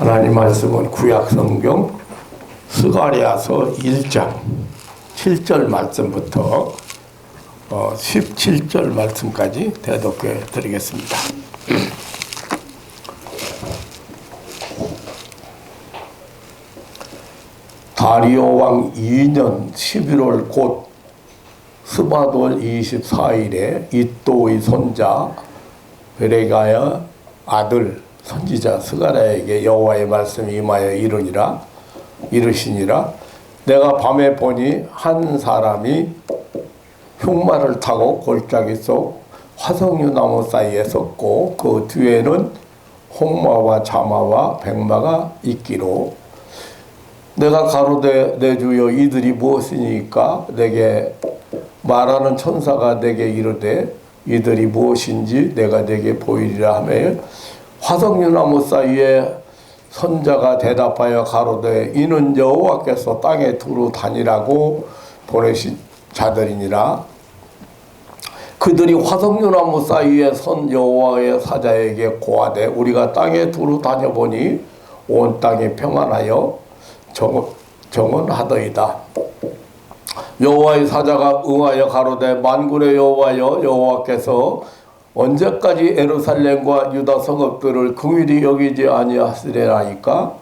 하나님 말씀은 구약성경 스가랴서 1장 7절 말씀부터 17절 말씀까지 대독해 드리겠습니다. 다리오 왕 2년 11월 곧 스바돌 24일에 이또의 손자 베레가의 아들 선지자 스가랴에게 여호와의 말씀이 임하여 이르시니라. 내가 밤에 보니 한 사람이 흉마를 타고 골짜기 속 화석류 나무 사이에 섰고 그 뒤에는 홍마와 자마와 백마가 있기로 내가 가로되 내 주여 이들이 무엇이니까? 내게 말하는 천사가 내게 이르되 이들이 무엇인지 내가 내게 보이리라 하며 화석류 나무 사이에 선자가 대답하여 가로되 이는 여호와께서 땅에 두루 다니라고 보내신 자들이니라. 그들이 화석류 나무 사이에 선 여호와의 사자에게 고하되 우리가 땅에 두루 다녀보니 온 땅이 평안하여 정언하더이다. 여호와의 사자가 응하여 가로되 만군의 여호와여 여호와께서 언제까지 예루살렘과 유다 성읍들을 긍휼히 여기지 아니하시리라니까?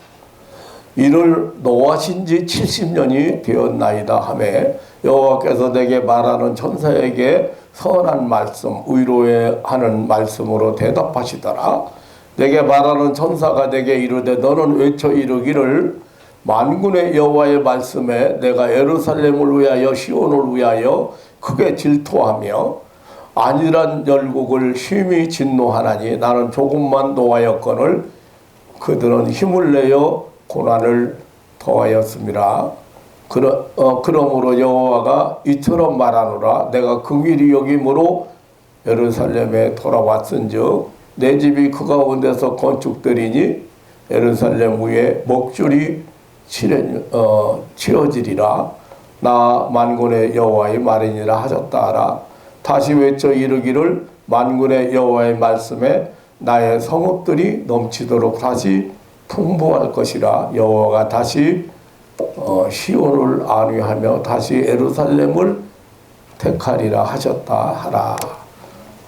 이를 노하신 지 70년이 되었나이다 하매 여호와께서 내게 말하는 천사에게 선한 말씀 위로하는 말씀으로 대답하시더라. 내게 말하는 천사가 내게 이르되 너는 외쳐 이르기를 만군의 여호와의 말씀에 내가 예루살렘을 위하여 시온을 위하여 크게 질투하며 안일한 열국을 심히 진노하나니 나는 조금만 노하였거늘 그들은 힘을 내어 고난을 더하였음이라. 그러므로 여호와가 이처럼 말하노라. 내가 긍휼히 여김으로 예루살렘에 돌아왔은즉 내 집이 그 가운데서 건축되리니 예루살렘 위에 목줄이 치러지리라. 나 만군의 여호와의 말이니라 하셨다 하라. 다시 외쳐 이르기를 만군의 여호와의 말씀에 나의 성읍들이 넘치도록 다시 풍부할 것이라. 여호와가 다시 시온을 안위하며 다시 예루살렘을 택하리라 하셨다 하라.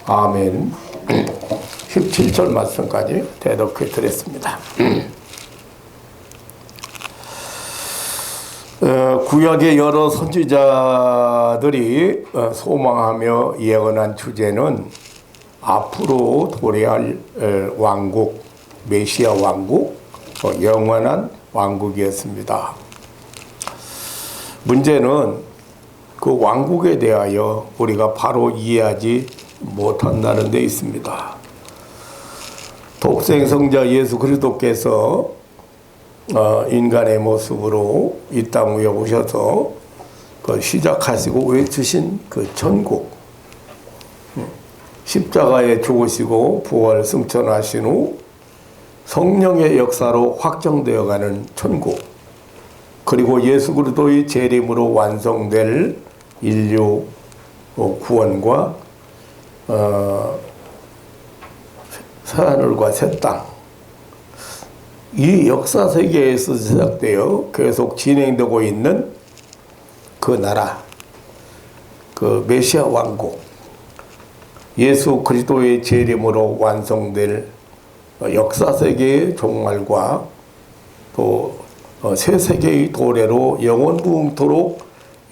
아멘. 17절 말씀까지 대독해 드렸습니다. 구약의 여러 선지자들이 소망하며 예언한 주제는 앞으로 도래할 왕국, 메시아 왕국, 영원한 왕국이었습니다. 문제는 그 왕국에 대하여 우리가 바로 이해하지 못한다는 데 있습니다. 독생 성자 예수 그리스도께서 인간의 모습으로 이 땅 위에 오셔서 시작하시고 외치신 그 천국, 십자가에 죽으시고 부활 승천하신 후 성령의 역사로 확정되어가는 천국, 그리고 예수 그리스도의 재림으로 완성될 인류 구원과 새하늘과 새 땅, 이 역사 세계에서 시작되어 계속 진행되고 있는 그 나라, 그 메시아 왕국, 예수 그리스도의 재림으로 완성될 역사 세계의 종말과 또 새 세계의 도래로 영원무궁토록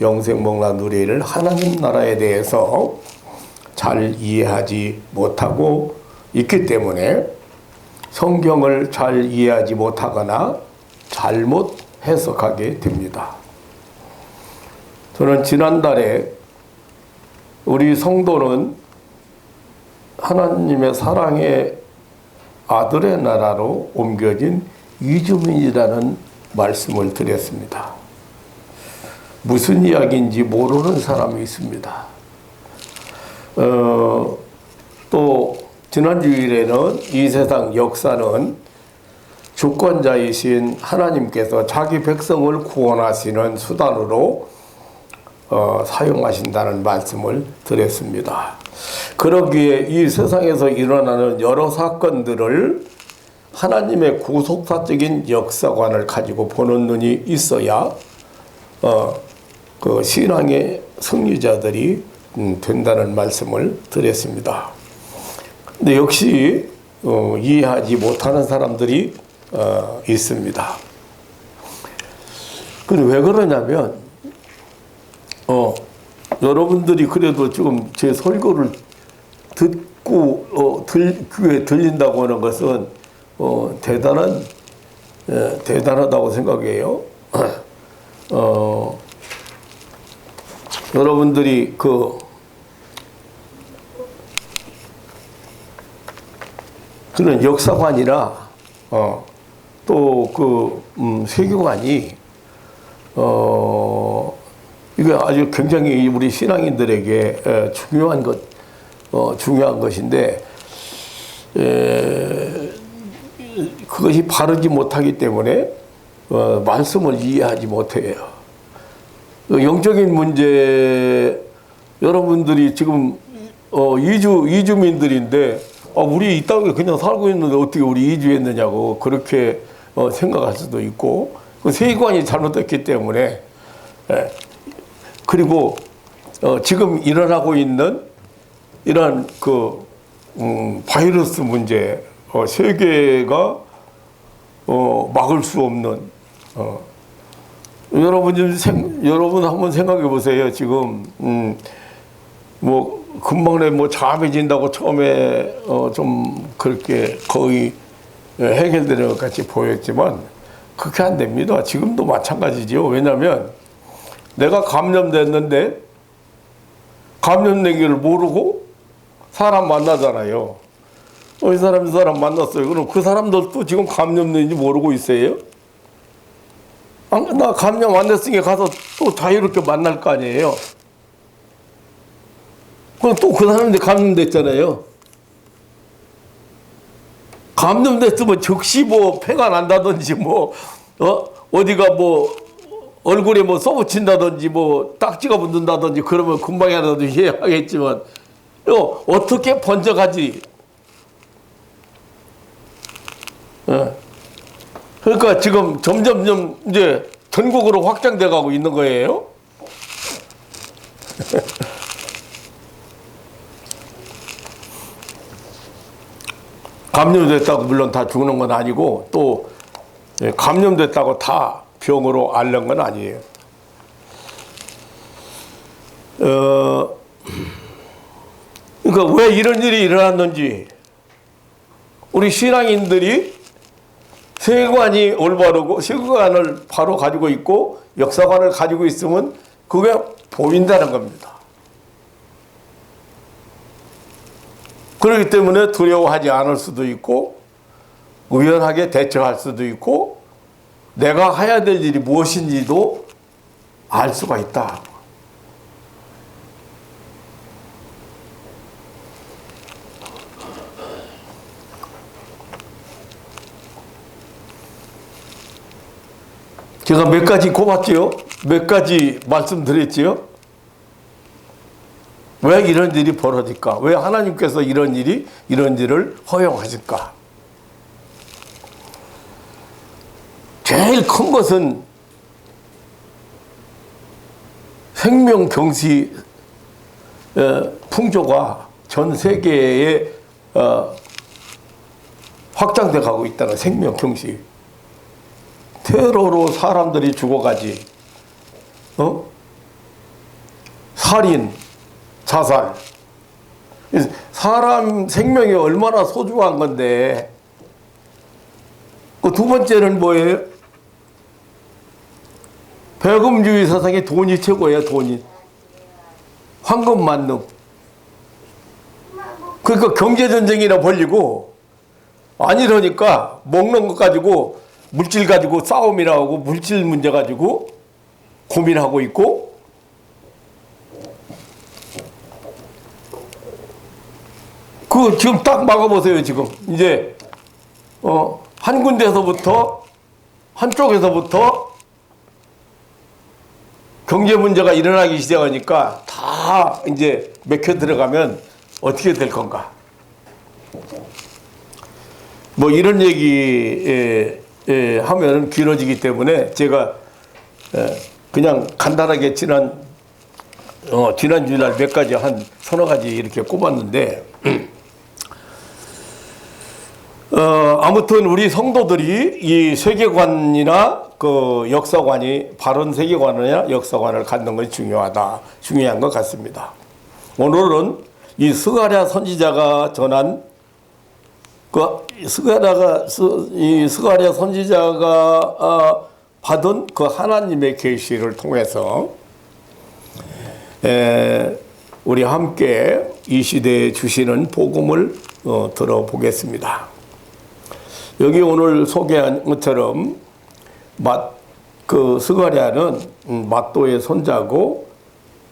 영생복락 누리를 하나님 나라에 대해서 잘 이해하지 못하고 있기 때문에 성경을 잘 이해하지 못하거나 잘못 해석하게 됩니다. 저는 지난달에 우리 성도는 하나님의 사랑의 아들의 나라로 옮겨진 이주민이라는 말씀을 드렸습니다. 무슨 이야기인지 모르는 사람이 있습니다. 또 지난 주일에는 이 세상 역사는 주권자이신 하나님께서 자기 백성을 구원하시는 수단으로 사용하신다는 말씀을 드렸습니다. 그러기에 이 세상에서 일어나는 여러 사건들을 하나님의 구속사적인 역사관을 가지고 보는 눈이 있어야 그 신앙의 승리자들이 된다는 말씀을 드렸습니다. 근데 역시 이해하지 못하는 사람들이 있습니다. 근데 왜 그러냐면 여러분들이 그래도 지금 제 설교를 듣고 귀에 들린다고 하는 것은 대단하다고 생각해요. 여러분들이 그런 역사관이나 또 세계관이 이게 아주 굉장히 우리 신앙인들에게 중요한 것인데 그것이 바르지 못하기 때문에 말씀을 이해하지 못해요. 영적인 문제, 여러분들이 지금 이주민들인데 우리 이 땅에 그냥 살고 있는데 어떻게 우리 이주했느냐고 그렇게 생각할 수도 있고, 그 세계관이 잘못됐기 때문에. 그리고 지금 일어나고 있는 이런 바이러스 문제, 세계가 막을 수 없는, 여러분 한번 생각해 보세요. 지금 뭐 금방 내에 뭐 잠해진다고 처음에 좀 그렇게 거의 해결되는 것 같이 보였지만 그렇게 안 됩니다. 지금도 마찬가지죠. 왜냐하면 내가 감염됐는데 감염된 걸 모르고 사람 만나잖아요. 이 사람 만났어요. 그럼 그 사람들도 지금 감염된지 모르고 있어요? 나 감염 안 됐으니까 가서 또 자유롭게 만날 거 아니에요. 그럼 또 그 사람들이 감염됐잖아요. 감염됐으면 즉시 뭐 폐가 난다든지 어디가 뭐 얼굴에 뭐 쏘붙인다든지 뭐 딱지가 붙는다든지 그러면 금방이라도 이해하겠지만 어떻게 번져가지? 그러니까 지금 점점점 이제 전국으로 확장돼 가고 있는 거예요. 감염됐다고 물론 다 죽는 건 아니고 또 감염됐다고 다 병으로 앓는 건 아니에요. 그러니까 왜 이런 일이 일어났는지, 우리 신앙인들이 세계관이 올바르고 세계관을 바로 가지고 있고 역사관을 가지고 있으면 그게 보인다는 겁니다. 그렇기 때문에 두려워하지 않을 수도 있고 의연하게 대처할 수도 있고 내가 해야 될 일이 무엇인지도 알 수가 있다. 제가 몇 가지 꼽았지요? 몇 가지 말씀드렸지요? 왜 이런 일이 벌어질까? 왜 하나님께서 이런 일을 허용하실까? 제일 큰 것은 생명경시 풍조가 전 세계에 확장돼 가고 있다는 생명경시. 테러로 사람들이 죽어가지, 살인, 자살. 사람 생명이 얼마나 소중한 건데. 그 두 번째는 뭐예요? 배금주의 사상에 돈이 최고예요, 돈이. 황금 만능. 그러니까 경제전쟁이나 벌리고, 안 이러니까 먹는 것 가지고, 물질 가지고 싸움이나 하고, 물질 문제 가지고 고민하고 있고, 그 지금 딱 막아보세요. 지금 이제 한 군데서부터 한쪽에서부터 경제 문제가 일어나기 시작하니까 다 이제 맥혀 들어가면 어떻게 될 건가? 뭐 이런 얘기 하면 길어지기 때문에 제가 그냥 간단하게 지난 주일날 몇 가지 한 서너 가지 이렇게 꼽았는데 아무튼 우리 성도들이 이 세계관이나 그 역사관이 바른 세계관이나 역사관을 갖는 것이 중요한 것 같습니다. 오늘은 이 스가랴 선지자가 전한 스가랴 선지자가 받은 그 하나님의 계시를 통해서 우리 함께 이 시대에 주시는 복음을 들어보겠습니다. 여기 오늘 소개한 것처럼 그 스가랴는 ματ도의 손자고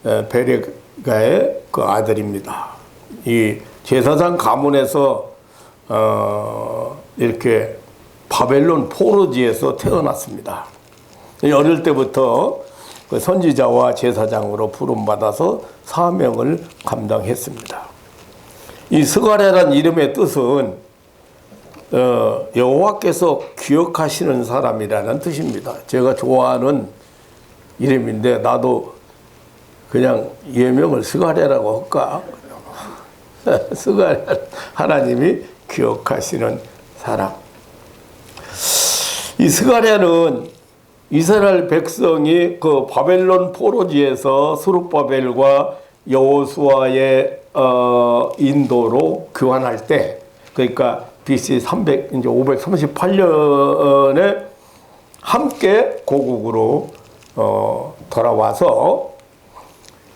베레가의 그 아들입니다. 이 제사장 가문에서 이렇게 바벨론 포로지에서 태어났습니다. 어릴 때부터 그 선지자와 제사장으로 부름받아서 사명을 감당했습니다. 이 스가랴라는 이름의 뜻은 여호와께서 기억하시는 사람이라는 뜻입니다. 제가 좋아하는 이름인데 나도 그냥 예명을 스가랴라고 할까? 스가랴, 하나님이 기억하시는 사람. 이 스가랴는 이스라엘 백성이 그 바벨론 포로지에서 스룹바벨과 여호수아의 인도로 교환할 때, 그러니까 BC 이제 538년에 함께 고국으로 돌아와서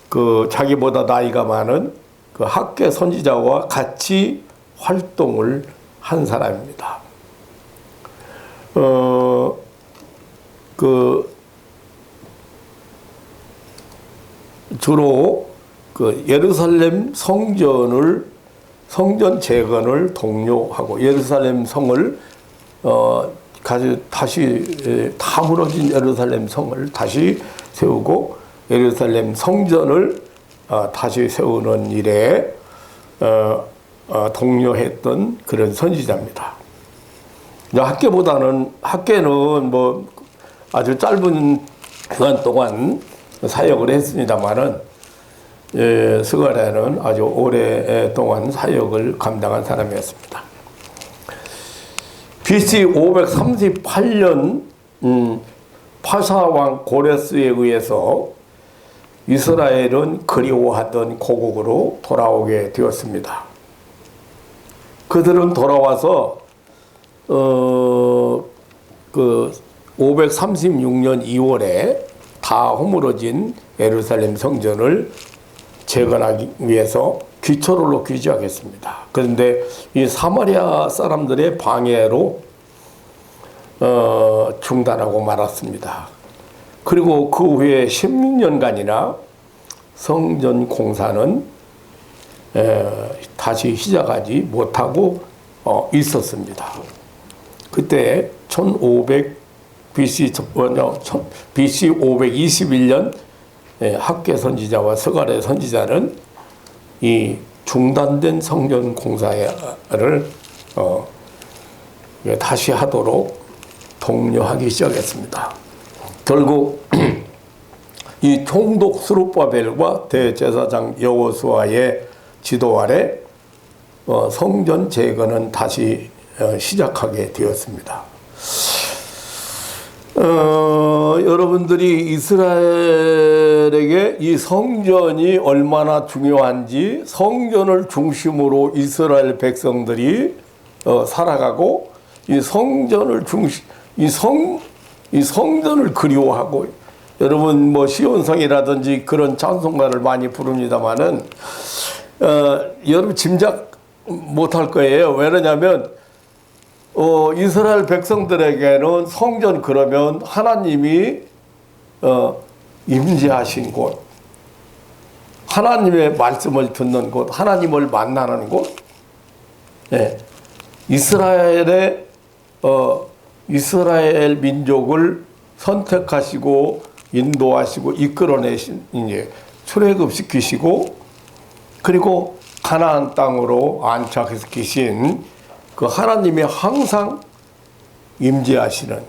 그 자기보다 나이가 많은 그 학계 선지자와 같이 활동을 한 사람입니다. 주로 그 예루살렘 성전 재건을 독려하고 예루살렘 성을 다시 다 무너진 예루살렘 성을 다시 세우고 예루살렘 성전을 다시 세우는 일에 독려했던 그런 선지자입니다. 학계는 뭐 아주 짧은 기간 동안 사역을 했습니다만은 스가랴는 아주 오랫동안 사역을 감당한 사람이었습니다. BC 538년 파사왕 고레스에 의해서 이스라엘은 그리워하던 고국으로 돌아오게 되었습니다. 그들은 돌아와서 536년 2월에 다 허물어진 예루살렘 성전을 재건하기 위해서 귀초를로 귀지하겠습니다. 그런데 이 사마리아 사람들의 방해로 중단하고 말았습니다. 그리고 그 후에 16년간이나 성전 공사는 다시 시작하지 못하고 있었습니다. 그때 BC 521년 학계 선지자와 스가랴 선지자는 이 중단된 성전 공사를 다시 하도록 독려하기 시작했습니다. 결국 이 총독 스룹바벨과 대제사장 여호수아의 지도 아래 성전 재건은 다시 시작하게 되었습니다. 여러분들이 이스라엘에게 이 성전이 얼마나 중요한지 성전을 중심으로 이스라엘 백성들이 살아가고 이 성전을 그리워하고 여러분 뭐 시온성이라든지 그런 찬송가를 많이 부릅니다만은 여러분 짐작 못할 거예요. 왜냐하면 이스라엘 백성들에게는 성전 그러면 하나님이 임재하신 곳, 하나님의 말씀을 듣는 곳, 하나님을 만나는 곳, 이스라엘 민족을 선택하시고 인도하시고 이끌어내신 이제 출애굽시키시고 그리고 가나안 땅으로 안착시키신 그 하나님이 항상 임재하시는.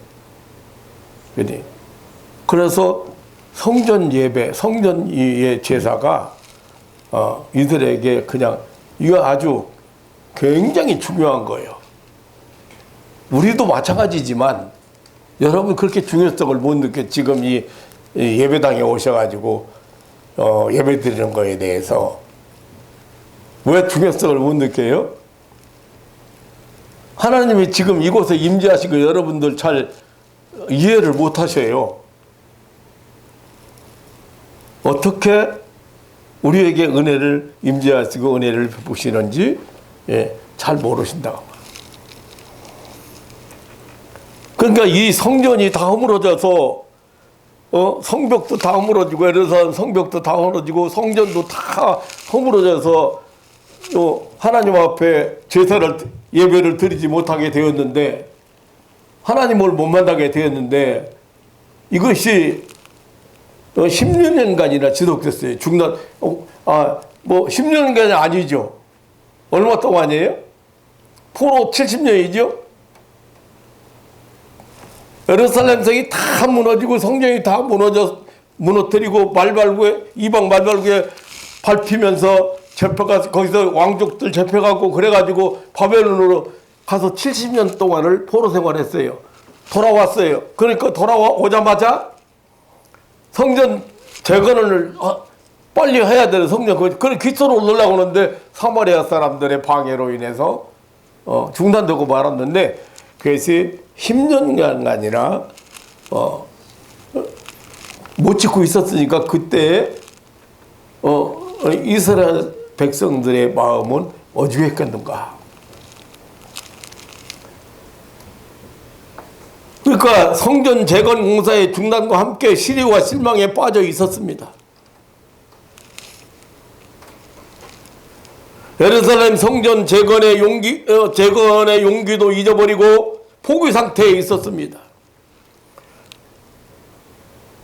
그래서 성전 예배, 성전의 제사가 이들에게 그냥 이거 아주 굉장히 중요한 거예요. 우리도 마찬가지지만 여러분 그렇게 중요성을 못 느껴. 지금 이 예배당에 오셔가지고 예배 드리는 거에 대해서 왜 중요성을 못 느껴요? 하나님이 지금 이곳에 임재하시고 여러분들 잘 이해를 못 하셔요. 어떻게 우리에게 은혜를 임재하시고 은혜를 베푸시는지 잘 모르신다고. 그러니까 이 성전이 다 허물어져서 성벽도 다 허물어지고 예루살렘 성벽도 다 허물어지고 성전도 다 허물어져서 또 하나님 앞에 제사를 예배를 드리지 못하게 되었는데 하나님을 못 만나게 되었는데 이것이 16년간이나 지속됐어요. 중단 뭐 16년간이 아니죠. 얼마 동안이에요? 포로 70년이죠. 예루살렘 성이 다 무너지고 성전이 다 무너뜨리고 말발구에 이방 말발구에 밟히면서 잡혀가서 거기서 왕족들 잡혀가고 그래가지고 바벨론으로 가서 70년 동안을 포로 생활했어요. 돌아왔어요. 그러니까 돌아오자마자 성전 재건을 빨리 해야 되는 성전 그걸 기초로 올라가고 하는데 사마리아 사람들의 방해로 인해서 중단되고 말았는데 그것이 10년간 아니라 못 짓고 있었으니까 그때 이스라엘 백성들의 마음은 어디겠는가. 그러니까 성전 재건 공사의 중단과 함께 시리와 실망에 빠져 있었습니다. 예루살렘 성전 재건의 용기도 잊어버리고 포기 상태에 있었습니다.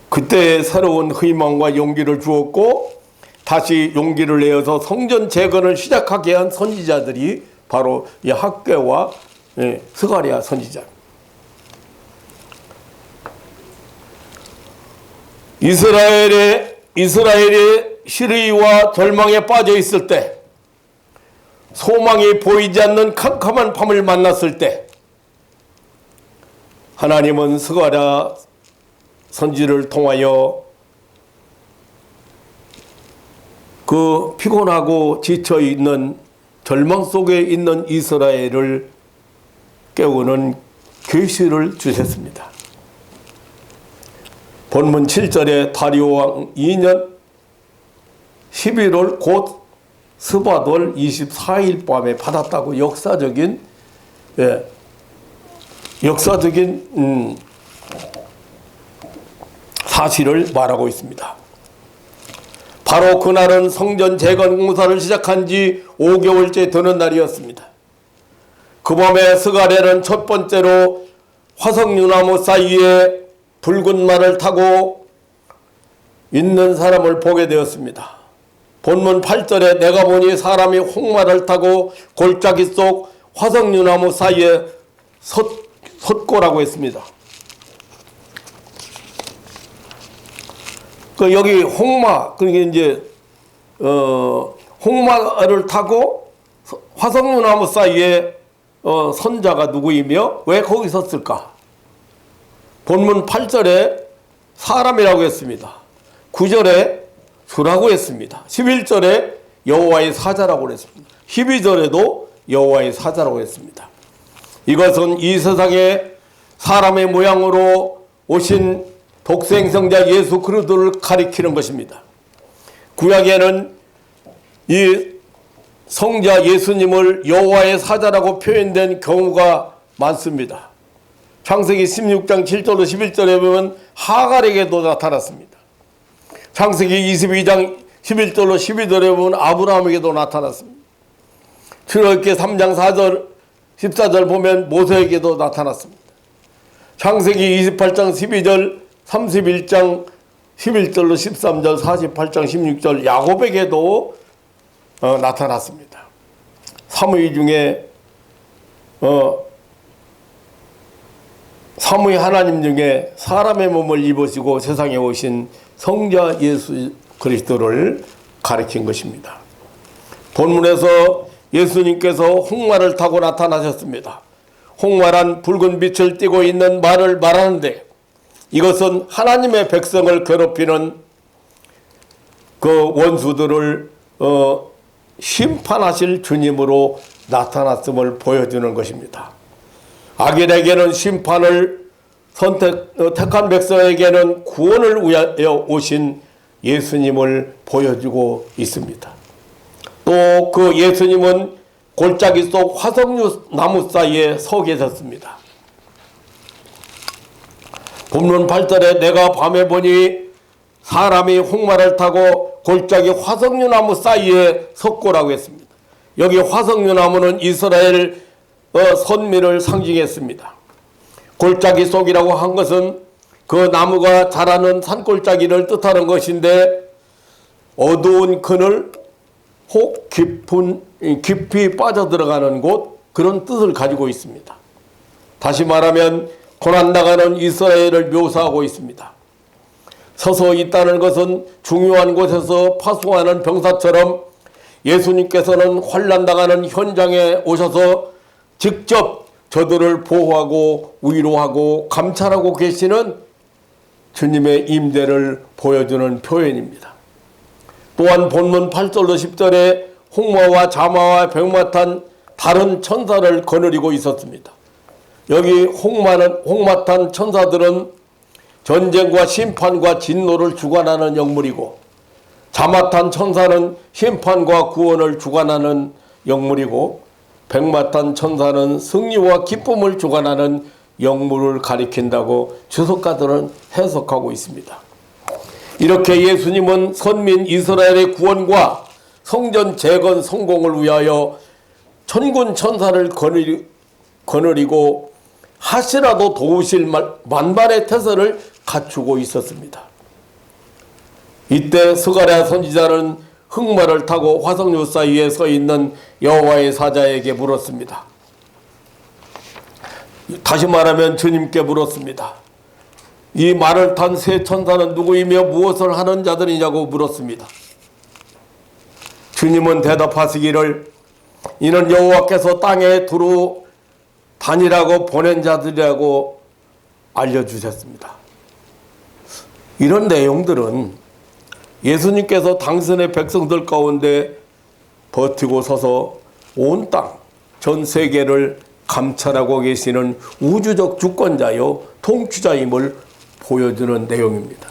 그때 새로운 희망과 용기를 주었고 다시 용기를 내어서 성전 재건을 시작하게 한 선지자들이 바로 이 학개와 스가랴 선지자. 이스라엘의 시리와 절망에 빠져 있을 때, 소망이 보이지 않는 캄캄한 밤을 만났을 때, 하나님은 스가랴 선지를 통하여 그 피곤하고 지쳐 있는 절망 속에 있는 이스라엘을 깨우는 계시를 주셨습니다. 본문 7절에 다리오 왕 2년 11월 곧 스바돌 24일 밤에 받았다고 역사적인 사실을 말하고 있습니다. 바로 그날은 성전 재건 공사를 시작한 지 5개월째 되는 날이었습니다. 그 밤에 스가랴는 첫 번째로 화석유나무 사이에 붉은 말을 타고 있는 사람을 보게 되었습니다. 본문 8절에 내가 보니 사람이 홍마를 타고 골짜기 속 화석유나무 사이에 섰고라고 했습니다. 그 여기 홍마, 그러니까 이제 홍마를 타고 화석유나무 사이에 선자가 누구이며 왜 거기 섰을까? 본문 8절에 사람이라고 했습니다. 9절에 주라고 했습니다. 11절에 여호와의 사자라고 했습니다. 12절에도 여호와의 사자라고 했습니다. 이것은 이 세상에 사람의 모양으로 오신 독생성자 예수 그리스도를 가리키는 것입니다. 구약에는 이 성자 예수님을 여호와의 사자라고 표현된 경우가 많습니다. 창세기 16장 7절로 11절에 보면 하갈에게도 나타났습니다. 창세기 22장 11절로 12절에 보면 아브라함에게도 나타났습니다. 출애굽기 3장 4절 14절 보면 모세에게도 나타났습니다. 창세기 28장 12절 31장 11절로 13절 48장 16절 야곱에게도 나타났습니다. 사무엘 중에 삼위 하나님 중에 사람의 몸을 입으시고 세상에 오신 성자 예수 그리스도를 가리킨 것입니다. 본문에서 예수님께서 홍마를 타고 나타나셨습니다. 홍마란 붉은 빛을 띠고 있는 말을 말하는데, 이것은 하나님의 백성을 괴롭히는 그 원수들을 심판하실 주님으로 나타났음을 보여주는 것입니다. 악인에게는 심판을, 택한 백성에게는 구원을 위하여 오신 예수님을 보여주고 있습니다. 또 그 예수님은 골짜기 속 화석류 나무 사이에 서 계셨습니다. 본문 8절에 내가 밤에 보니 사람이 홍마를 타고 골짜기 화석류 나무 사이에 섰고라고 했습니다. 여기 화석류 나무는 이스라엘 선민을 상징했습니다. 골짜기 속이라고 한 것은 그 나무가 자라는 산골짜기를 뜻하는 것인데, 어두운 그늘 혹 깊이 빠져들어가는 곳, 그런 뜻을 가지고 있습니다. 다시 말하면 고난당하는 이스라엘을 묘사하고 있습니다. 서서 있다는 것은 중요한 곳에서 파송하는 병사처럼 예수님께서는 환난당하는 현장에 오셔서 직접 저들을 보호하고 위로하고 감찰하고 계시는 주님의 임재를 보여주는 표현입니다. 또한 본문 8절로 10절에 홍마와 자마와 병마 탄 다른 천사를 거느리고 있었습니다. 여기 홍마 탄 천사들은 전쟁과 심판과 진노를 주관하는 영물이고, 자마 탄 천사는 심판과 구원을 주관하는 영물이고, 병마 탄 천사는 승리와 기쁨을 주관하는 영물을 가리킨다고 주석가들은 해석하고 있습니다. 이렇게 예수님은 선민 이스라엘의 구원과 성전 재건 성공을 위하여 천군 천사를 거느리고 하시라도 도우실 만반의 태세를 갖추고 있었습니다. 이때 스가랴 선지자는 흑마를 타고 화석류 사이에 서 있는 여호와의 사자에게 물었습니다. 다시 말하면 주님께 물었습니다. 이 말을 탄 세 천사는 누구이며 무엇을 하는 자들이냐고 물었습니다. 주님은 대답하시기를 이는 여호와께서 땅에 두루 다니라고 보낸 자들이라고 알려주셨습니다. 이런 내용들은 예수님께서 당신의 백성들 가운데 버티고 서서 온 땅, 전 세계를 감찰하고 계시는 우주적 주권자요 통치자임을 보여주는 내용입니다.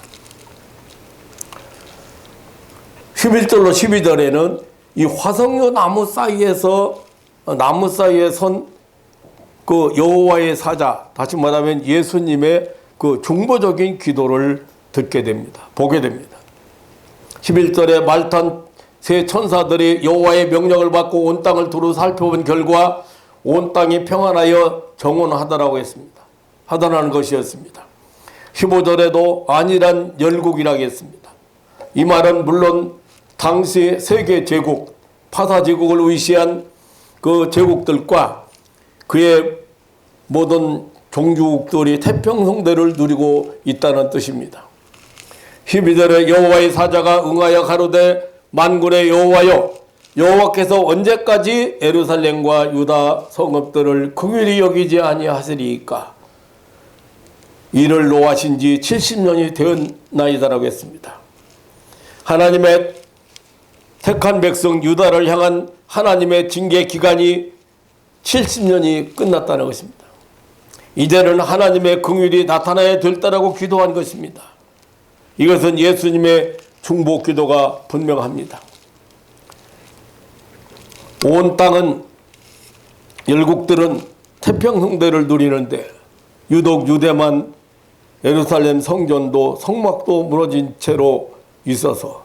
11절로 12절에는 이 화석류 나무 사이에 선 그 여호와의 사자, 다시 말하면 예수님의 그 중보적인 기도를 듣게 됩니다. 보게 됩니다. 11절에 말탄 세 천사들이 여호와의 명령을 받고 온 땅을 두루 살펴본 결과 온 땅이 평안하여 정원하더라고 했습니다. 하더라는 것이었습니다. 15절에도 안일한 열국이라고 했습니다. 이 말은 물론 당시 세계 제국, 파사 제국을 위시한 그 제국들과 그의 모든 종주국들이 태평성대를 누리고 있다는 뜻입니다. 12절에 여호와의 사자가 응하여 가로되 만군의 여호와여, 여호와께서 언제까지 예루살렘과 유다 성읍들을 긍휼히 여기지 아니하시리이까? 이를 노하신 지 70년이 되었나이다라고 했습니다. 하나님의 택한 백성 유다를 향한 하나님의 징계 기간이 70년이 끝났다는 것입니다. 이제는 하나님의 긍휼이 나타나야 될 때라고 기도한 것입니다. 이것은 예수님의 중보 기도가 분명합니다. 온 땅은, 열국들은 태평성대를 누리는데 유독 유대만 예루살렘 성전도 성막도 무너진 채로 있어서,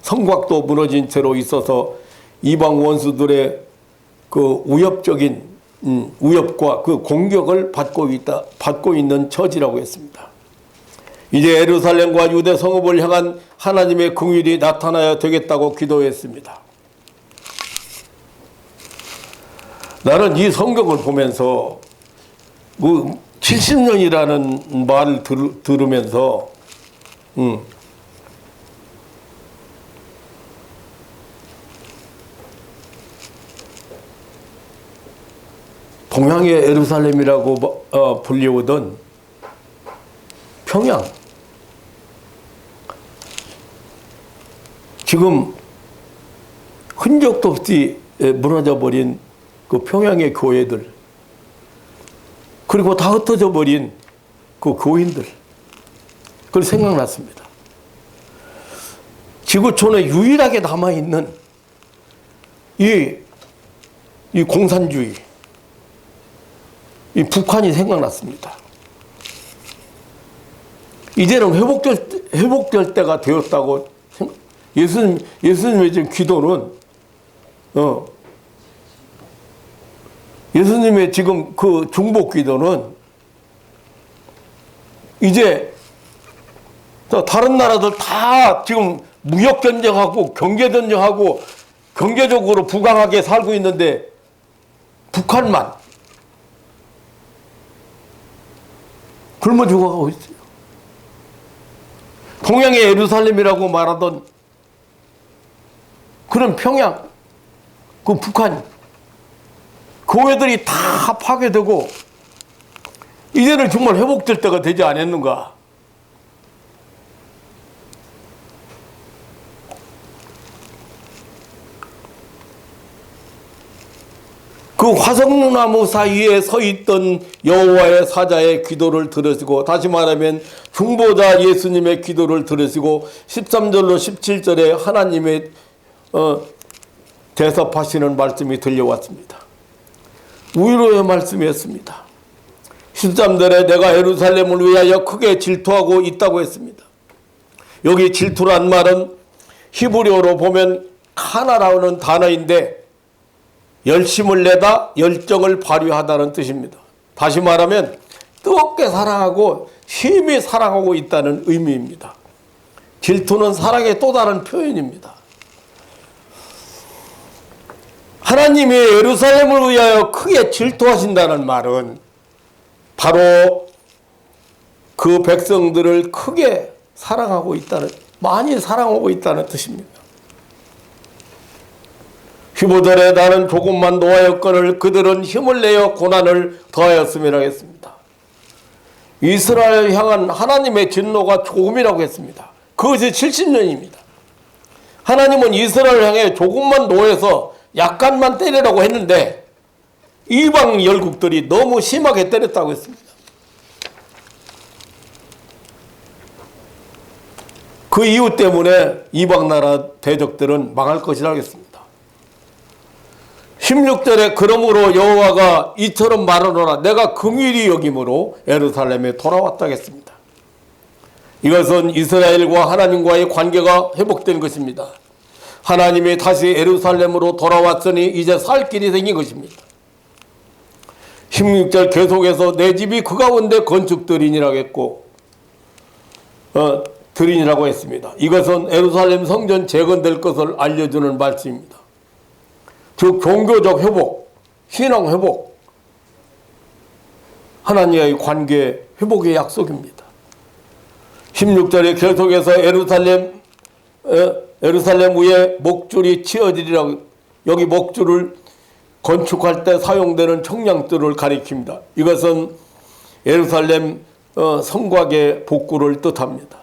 성곽도 무너진 채로 있어서 이방 원수들의 그 위협과 그 공격을 받고 있는 처지라고 했습니다. 이제 예루살렘과 유대 성읍을 향한 하나님의 긍휼이 나타나야 되겠다고 기도했습니다. 나는 이 성경을 보면서 그 70년이라는 말을 들으면서 동양의 예루살렘이라고 불리우던 평양, 지금 흔적도 없이 무너져 버린 그 평양의 교회들, 그리고 다 흩어져 버린 그 교인들, 그걸 생각났습니다. 지구촌에 유일하게 남아있는 이 공산주의, 이 북한이 생각났습니다. 이제는 회복될 때가 되었다고 예수님의 지금 기도는 예수님의 지금 그 중복 기도는 이제 다른 나라들 다 지금 무역 전쟁하고 경제 전쟁하고 경제적으로 부강하게 살고 있는데 북한만 굶어 죽어가고 있어요. 동양의 예루살렘이라고 말하던 그런 평양, 그 북한, 교회들이 다 파괴되고 이제는 정말 회복될 때가 되지 않았는가. 그 화성나무 사이에 서 있던 여호와의 사자의 기도를 들으시고, 다시 말하면 중보자 예수님의 기도를 들으시고 13절로 17절에 하나님의 대답하시는 말씀이 들려왔습니다. 위로의 말씀이었습니다. 13절에 내가 예루살렘을 위하여 크게 질투하고 있다고 했습니다. 여기 질투란 말은 히브리어로 보면 카나라는 단어인데 열심을 내다 열정을 발휘하다는 뜻입니다. 다시 말하면 뜨겁게 사랑하고 심히 사랑하고 있다는 의미입니다. 질투는 사랑의 또 다른 표현입니다. 하나님이 예루살렘을 위하여 크게 질투하신다는 말은 바로 그 백성들을 크게 사랑하고 있다는, 많이 사랑하고 있다는 뜻입니다. 15절에 나는 조금만 노하였거늘 그들은 힘을 내어 고난을 더하였음이라고 했습니다. 이스라엘 향한 하나님의 진노가 조금이라고 했습니다. 그것이 70년입니다. 하나님은 이스라엘 향해 조금만 노해서 약간만 때리라고 했는데 이방 열국들이 너무 심하게 때렸다고 했습니다. 그 이유 때문에 이방 나라 대적들은 망할 것이라고 했습니다. 16절에 그러므로 여호와가 이처럼 말하노라 내가 긍휼히 여김으로 예루살렘에 돌아왔다 했습니다. 이것은 이스라엘과 하나님과의 관계가 회복된 것입니다. 하나님이 다시 예루살렘으로 돌아왔으니 이제 살 길이 생긴 것입니다. 16절 계속해서 내 집이 그 가운데 건축드리니라고 했고 드리니라고 했습니다. 이것은 예루살렘 성전 재건될 것을 알려주는 말씀입니다. 즉 종교적 회복, 신앙 회복, 하나님과의 관계 회복의 약속입니다. 16절에 계속해서 예루살렘 위에 목줄이 치어지리라고, 여기 목줄을 건축할 때 사용되는 청량돌을 가리킵니다. 이것은 예루살렘 성곽의 복구를 뜻합니다.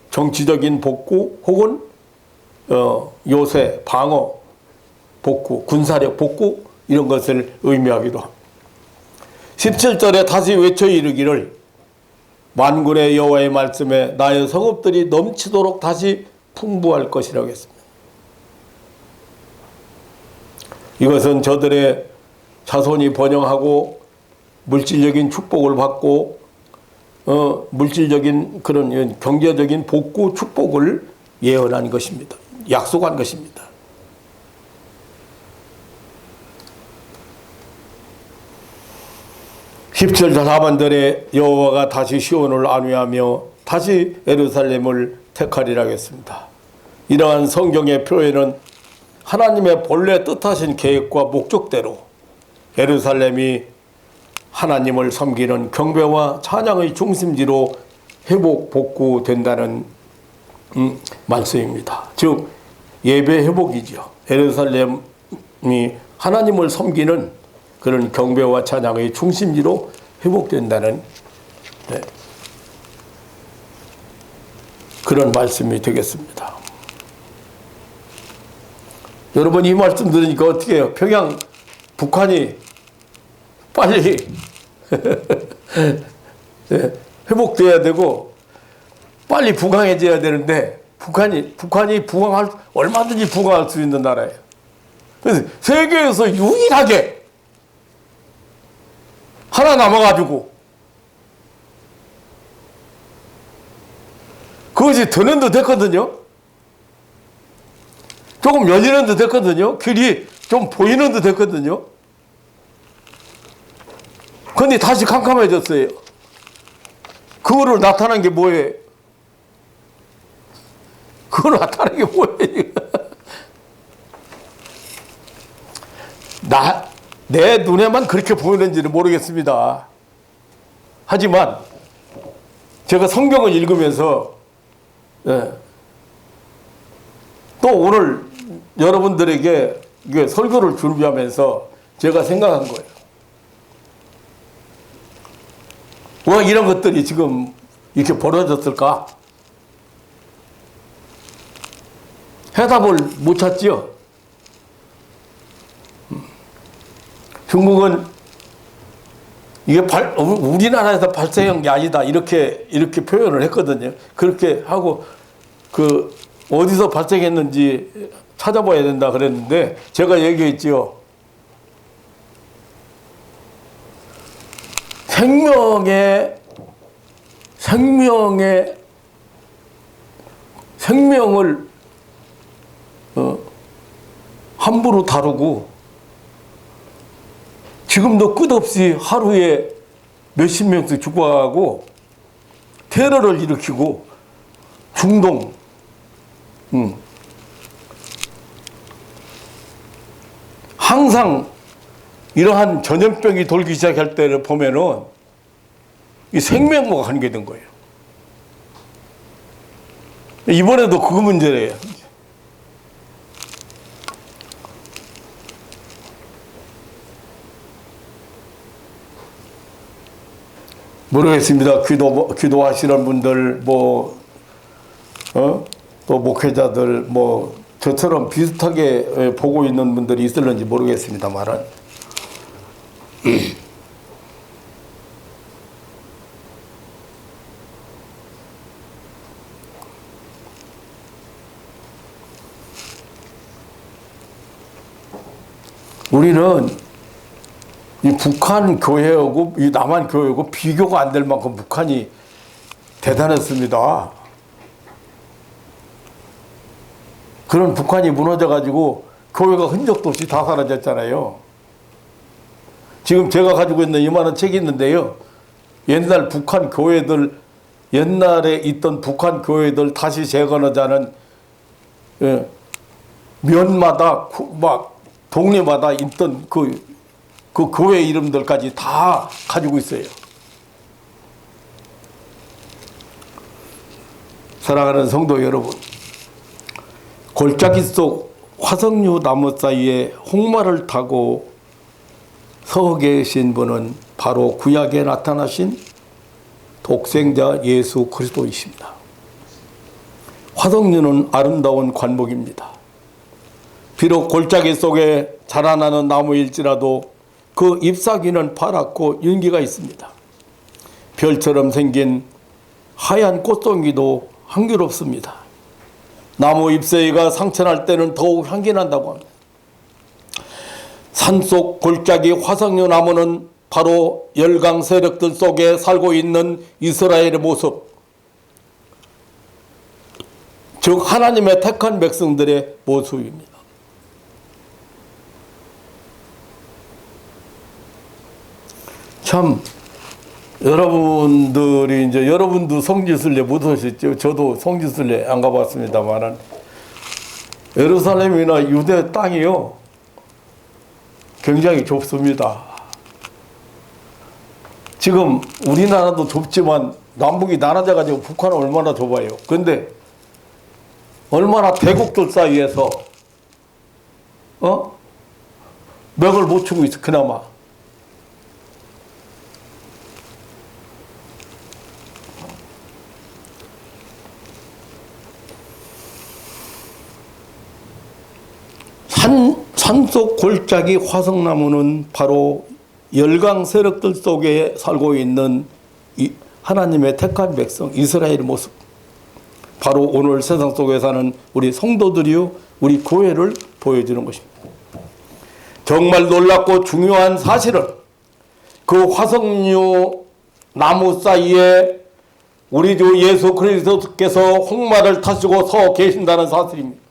정치적인 복구 혹은 요새 방어 복구, 군사력 복구 이런 것을 의미하기도 합니다. 17절에 다시 외쳐 이르기를 만군의 여호와의 말씀에 나의 성읍들이 넘치도록 다시 풍부할 것이라고 했습니다. 이것은 저들의 자손이 번영하고 물질적인 축복을 받고 물질적인 그런 경제적인 복구 축복을 예언한 것입니다. 약속한 것입니다. 17절 하반절에 여호와가 다시 시온을 안위하며 다시 예루살렘을 택하리라고 했습니다. 이러한 성경의 표현은 하나님의 본래 뜻하신 계획과 목적대로 예루살렘이 하나님을 섬기는 경배와 찬양의 중심지로 회복 복구된다는 말씀입니다. 즉 예배 회복이죠. 예루살렘이 하나님을 섬기는 그런 경배와 찬양의 중심지로 회복된다는 그런 말씀이 되겠습니다. 여러분 이 말씀 들으니까 어떻게 해요? 평양 북한이 빨리 회복돼야 되고 빨리 부강해져야 되는데 북한이 부강할 얼마든지 부강할 수 있는 나라예요. 그래서 세계에서 유일하게 하나 남아가지고 그것이 되는 듯 됐거든요. 조금 열리는 듯 됐거든요. 길이 좀 보이는 듯 됐거든요. 그런데 다시 캄캄해졌어요. 그거를 나타난 게 뭐예요? 그걸 나타난 게 뭐예요? 내 눈에만 그렇게 보이는지는 모르겠습니다. 하지만 제가 성경을 읽으면서 또 오늘 여러분들에게 설교를 준비하면서 제가 생각한 거예요. 왜 이런 것들이 지금 이렇게 벌어졌을까? 해답을 못 찾지요. 중국은 이게 우리나라에서 발생한 게 아니다 이렇게 표현을 했거든요. 그렇게 하고 어디서 발생했는지 찾아봐야 된다 그랬는데 제가 얘기했지요. 생명을 함부로 다루고 지금도 끝없이 하루에 몇십 명씩 죽어가고 테러를 일으키고 중동 항상 이러한 전염병이 돌기 시작할 때를 보면은 이 생명과 관계된 거예요. 이번에도 그 문제래요. 모르겠습니다. 기도하시는 분들, 또 목회자들, 저처럼 비슷하게 보고 있는 분들이 있을는지 모르겠습니다만은. 우리는 이 북한 교회하고 이 남한 교회하고 비교가 안 될 만큼 북한이 대단했습니다. 그런 북한이 무너져가지고 교회가 흔적도 없이 다 사라졌잖아요. 지금 제가 가지고 있는 이만한 책이 있는데요. 옛날 북한 교회들, 옛날에 있던 북한 교회들 다시 재건하자는 면마다 동네마다 있던 그 교회 이름들까지 다 가지고 있어요. 사랑하는 성도 여러분, 골짜기 속 화석류 나무 사이에 홍마를 타고 서 계신 분은 바로 구약에 나타나신 독생자 예수 그리스도이십니다. 화석류는 아름다운 관목입니다. 비록 골짜기 속에 자라나는 나무일지라도 그 잎사귀는 파랗고 윤기가 있습니다. 별처럼 생긴 하얀 꽃송이도 향기롭습니다. 나무 잎사귀가 상처날 때는 더욱 향기 난다고 합니다. 산속 골짜기 화석류 나무는 바로 열강 세력들 속에 살고 있는 이스라엘의 모습, 즉 하나님의 택한 백성들의 모습입니다. 참 여러분들이 이제 여러분도 성지순례 못 오셨죠? 저도 성지순례 안 가봤습니다만은 예루살렘이나 유대 땅이요 굉장히 좁습니다. 지금 우리나라도 좁지만 남북이 나눠져가지고 북한은 얼마나 좁아요. 그런데 얼마나 대국들 사이에서 맥을 못 추고 있어 그나마. 산속 골짜기 화성나무는 바로 열강 세력들 속에 살고 있는 하나님의 택한 백성 이스라엘의 모습, 바로 오늘 세상 속에 사는 우리 성도들이요 우리 교회를 보여주는 것입니다. 정말 놀랍고 중요한 사실은 그 화석류 나무 사이에 우리 주 예수 그리스도께서 홍마를 타시고 서 계신다는 사실입니다.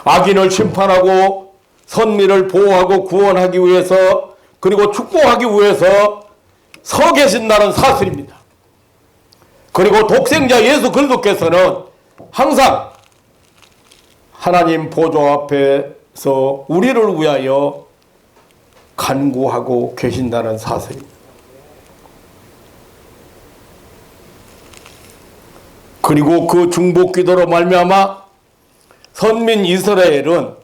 악인을 심판하고 선민을 보호하고 구원하기 위해서 그리고 축복하기 위해서 서 계신다는 사실입니다. 그리고 독생자 예수 그리스도께서는 항상 하나님 보좌 앞에서 우리를 위하여 간구하고 계신다는 사실입니다. 그리고 그 중보 기도로 말미암아 선민 이스라엘은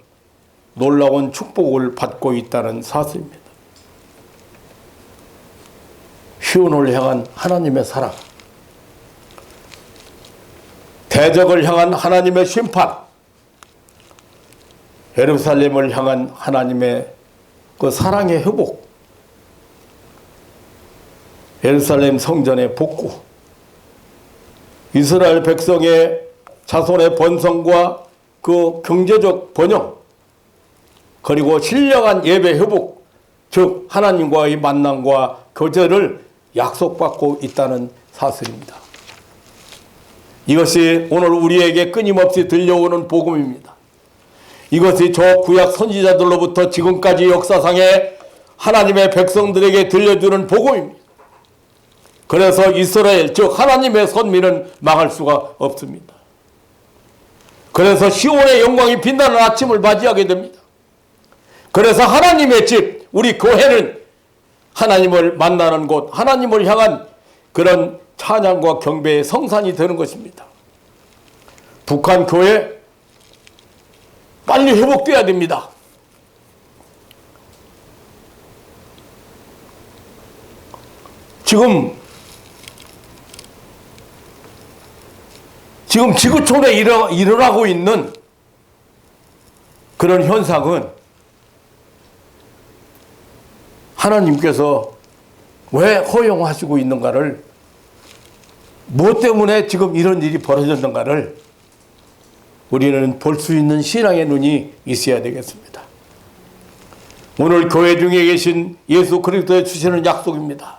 놀라운 축복을 받고 있다는 사실입니다. 시온을 향한 하나님의 사랑, 대적을 향한 하나님의 심판, 예루살렘을 향한 하나님의 그 사랑의 회복, 예루살렘 성전의 복구, 이스라엘 백성의 자손의 번성과 그 경제적 번영, 그리고 신령한 예배 회복, 즉 하나님과의 만남과 교제를 약속받고 있다는 사실입니다. 이것이 오늘 우리에게 끊임없이 들려오는 복음입니다. 이것이 저 구약 선지자들로부터 지금까지 역사상에 하나님의 백성들에게 들려주는 복음입니다. 그래서 이스라엘, 즉 하나님의 선민은 망할 수가 없습니다. 그래서 시온의 영광이 빛나는 아침을 맞이하게 됩니다. 그래서 하나님의 집, 우리 교회는 하나님을 만나는 곳, 하나님을 향한 그런 찬양과 경배의 성산이 되는 것입니다. 북한 교회 빨리 회복돼야 됩니다. 지금 지구촌에 일어나고 있는 그런 현상은 하나님께서 왜 허용하시고 있는가를, 무엇 때문에 지금 이런 일이 벌어졌는가를 우리는 볼 수 있는 신앙의 눈이 있어야 되겠습니다. 오늘 교회 중에 계신 예수 그리스도에 주시는 약속입니다.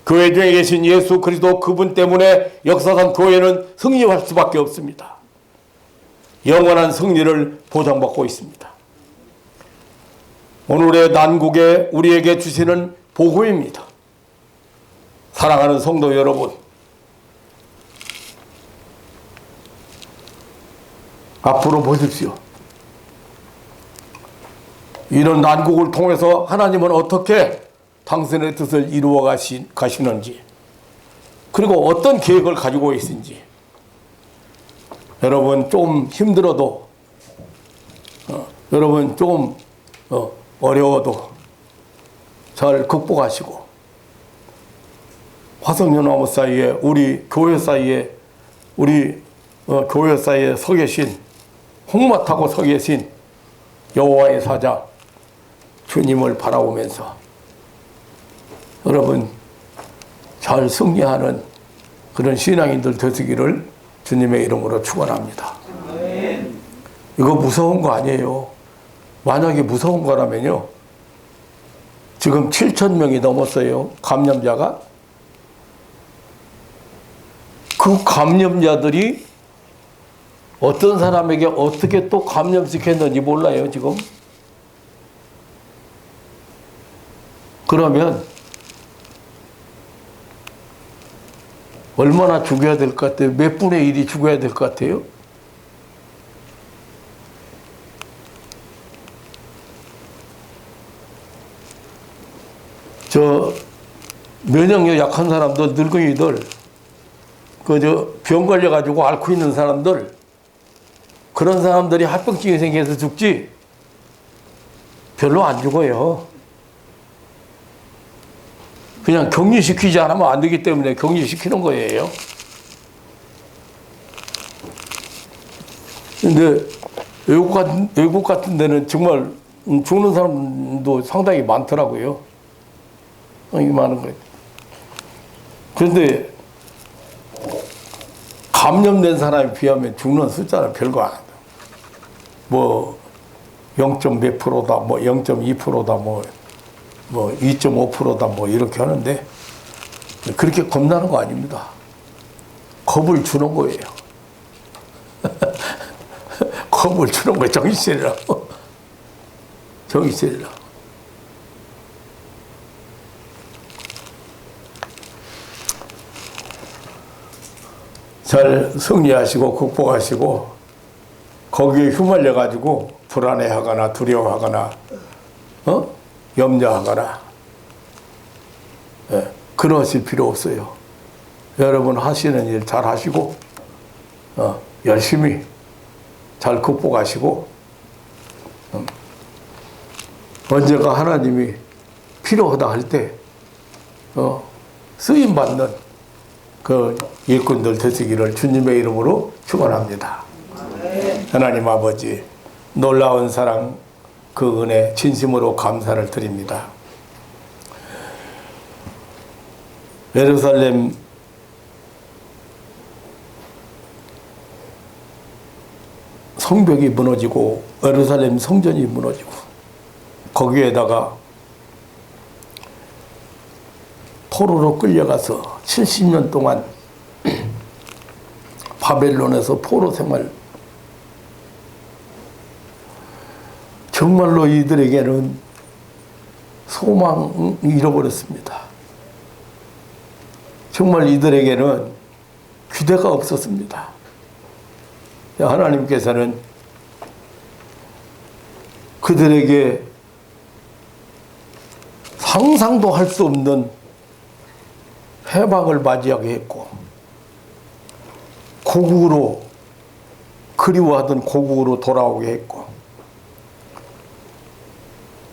교회 중에 계신 예수 그리스도 그분 때문에 역사상 교회는 승리할 수밖에 없습니다. 영원한 승리를 보장받고 있습니다. 오늘의 난국에 우리에게 주시는 복음입니다. 사랑하는 성도 여러분, 앞으로 보십시오. 이런 난국을 통해서 하나님은 어떻게 당신의 뜻을 이루어 가시는지, 그리고 어떤 계획을 가지고 있는지, 여러분 좀 힘들어도, 여러분 좀 어려워도 잘 극복하시고, 화석연나무 사이에 우리 교회 사이에 교회 사이에 서 계신, 홍마 타고 서 계신 여호와의 사자 주님을 바라보면서 여러분 잘 승리하는 그런 신앙인들 되시기를 주님의 이름으로 축원합니다. 이거 무서운 거 아니에요. 만약에 무서운 거라면요, 지금 7,000명이 넘었어요, 감염자가. 그 감염자들이 어떤 사람에게 어떻게 또 감염시켰는지 몰라요, 지금. 그러면 얼마나 죽여야 될 것 같아요? 몇 분의 1이 죽어야 될 것 같아요? 면역력 약한 사람들, 늙은이들, 병 걸려가지고 앓고 있는 사람들, 그런 사람들이 합병증이 생겨서 죽지 별로 안 죽어요. 그냥 격리시키지 않으면 안 되기 때문에 격리시키는 거예요. 근데 외국 같은 데는 정말 죽는 사람도 상당히 많더라고요. 이게 많은 거예요. 그런데 감염된 사람에 비하면 죽는 숫자는 별거 아니다. 뭐 0. 몇 프로다, 뭐 0.2%다, 뭐 2.5%다, 뭐 이렇게 하는데 그렇게 겁나는 거 아닙니다. 겁을 주는 거예요. 겁을 주는 거예요. 정신 차리라고. 정신 차리라고. 잘 승리하시고 극복하시고 거기에 휘말려 가지고 불안해하거나 두려워하거나 염려하거나 그러실 필요 없어요. 여러분 하시는 일 잘 하시고 열심히 잘 극복하시고 언제가 하나님이 필요하다 할 때 쓰임 받는 그 일꾼들 되시기를 주님의 이름으로 축원합니다. 하나님 아버지, 놀라운 사랑, 그 은혜 진심으로 감사를 드립니다. 예루살렘 성벽이 무너지고 예루살렘 성전이 무너지고 거기에다가 포로로 끌려가서 70년 동안 바벨론에서 포로 생활, 정말로 이들에게는 소망을 잃어버렸습니다. 정말 이들에게는 기대가 없었습니다. 하나님께서는 그들에게 상상도 할 수 없는 해방을 맞이하게 했고, 고국으로, 그리워하던 고국으로 돌아오게 했고,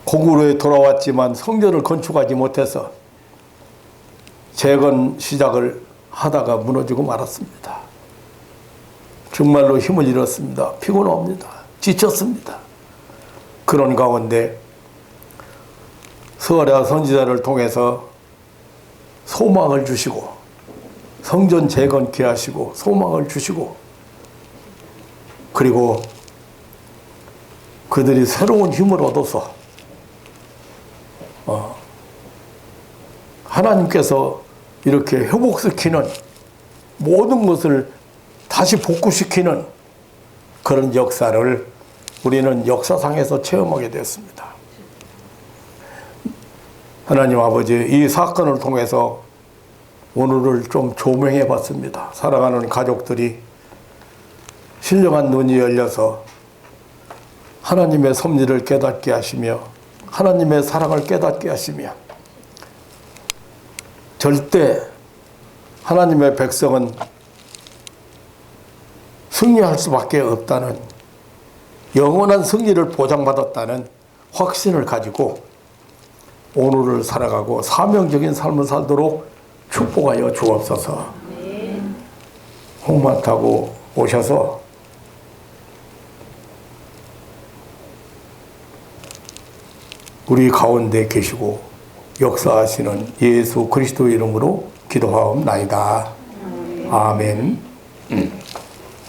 고국으로 돌아왔지만 성전을 건축하지 못해서 재건 시작을 하다가 무너지고 말았습니다. 정말로 힘을 잃었습니다. 피곤합니다. 지쳤습니다. 그런 가운데 스가랴 선지자를 통해서 소망을 주시고 성전 재건케 하시고 소망을 주시고, 그리고 그들이 새로운 힘을 얻어서 하나님께서 이렇게 회복시키는, 모든 것을 다시 복구시키는 그런 역사를 우리는 역사상에서 체험하게 됐습니다. 하나님 아버지, 이 사건을 통해서 오늘을 좀 조명해 봤습니다. 사랑하는 가족들이 신령한 눈이 열려서 하나님의 섭리를 깨닫게 하시며 하나님의 사랑을 깨닫게 하시며, 절대 하나님의 백성은 승리할 수밖에 없다는, 영원한 승리를 보장받았다는 확신을 가지고 오늘을 살아가고 사명적인 삶을 살도록 축복하여 주옵소서. 홍마 타고 오셔서 우리 가운데 계시고 역사하시는 예수 그리스도 이름으로 기도하옵나이다. 아멘.